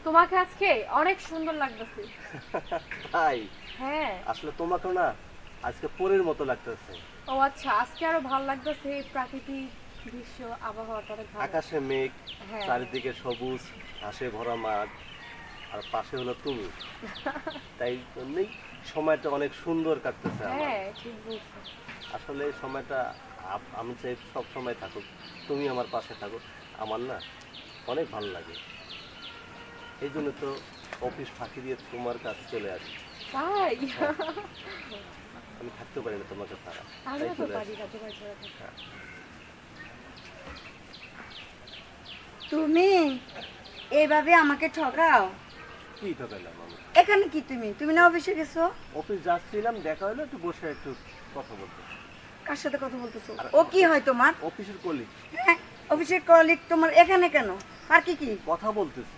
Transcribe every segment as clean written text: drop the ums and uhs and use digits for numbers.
তোমাকে আজকে অনেক সুন্দর লাগতেছে। তাই? হ্যাঁ। আসলে তোমাকে না আজকে পরীর মতো লাগতেছে। ও আচ্ছা, আজকে আরো ভালো লাগতেছে। প্রাকৃতিক দৃশ্য, আবহাওয়াটা অনেক ভালো। আকাশে মেঘ, হ্যাঁ। চারিদিকে সবুজ, ঘাসে ভরা মাঠ, আর পাশে হলো তুমি। তাই জন্যই সময়টা অনেক সুন্দর কাটতেছে আমার। হ্যাঁ, ঠিক বলছো। আসলে এই সময়টা আমি চাই সব সময় থাকুক, তুমি আমার পাশে থাকো। আমার না অনেক ভালো লাগে, এই জন্য তো অফিস ফাঁকি দিয়ে তোমার কাছে চলে আসি। তাই? হ্যাঁ, আমি থাকতে পারি না তোমাকে ছাড়া, তাই আমিও তো চলে পারি আসি। না তোমার ছাড়া থাকতে। হ্যাঁ। তুমি এইভাবে আমাকে ঠকাও? কি ঠকাইলাম আমি? এখানে কি তুমি তুমি না অফিসে গেছো? অফিস যাচ্ছিলাম, দেখা হলো, একটু বসে একটু কথা বলতে। কার সাথে কথা বলতেছো? আর ও কি হয় তোমার? অফিসের কলিগ। হ্যাঁ, অফিসের কলিগ তোমার এখানে কেন? আর কি কি? কথা বলতেছি।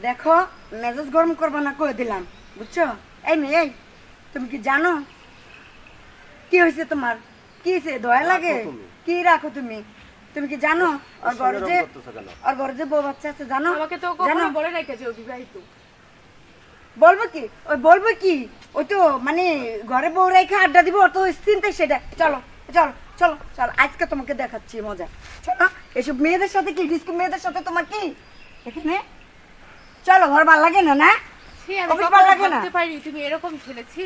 দেখো, মেজাজ গরম করবা না, কয়ে দিলাম, বুঝছো? এই মেয়ে, এই তুমি কি জানো কি হয়েছে তোমার? কি হয়েছে? দয়া লাগে? রাখো তুমি। কি রাখো তুমি? তুমি কি জানো ওর ঘরে যে এরকম করতেছো কেন? ওর ঘরে যে বউ বাচ্চা আছে জানো? আমাকে তো জানো? কখনো বলে নাই যে ও বিবাহিত। বলবো কি? ওই বলবো কি? ওই তো মানে ঘরে বউ রেখে আড্ডা দিব, ওর তো চিন্তাই সেটা। চলো চলো চলো চলো, আজকে তোমাকে দেখাচ্ছি মজা। চলো, এসব মেয়েদের সাথে কি, ডিস্কো মেয়েদের সাথে তোমার কি এখানে? চলো, ঘর ভালো লাগে না? না ছি, আমি অফিস কখনো ভালো লাগে না? ভাবতে পারিনি তুমি এরকম ছেলে। ছি।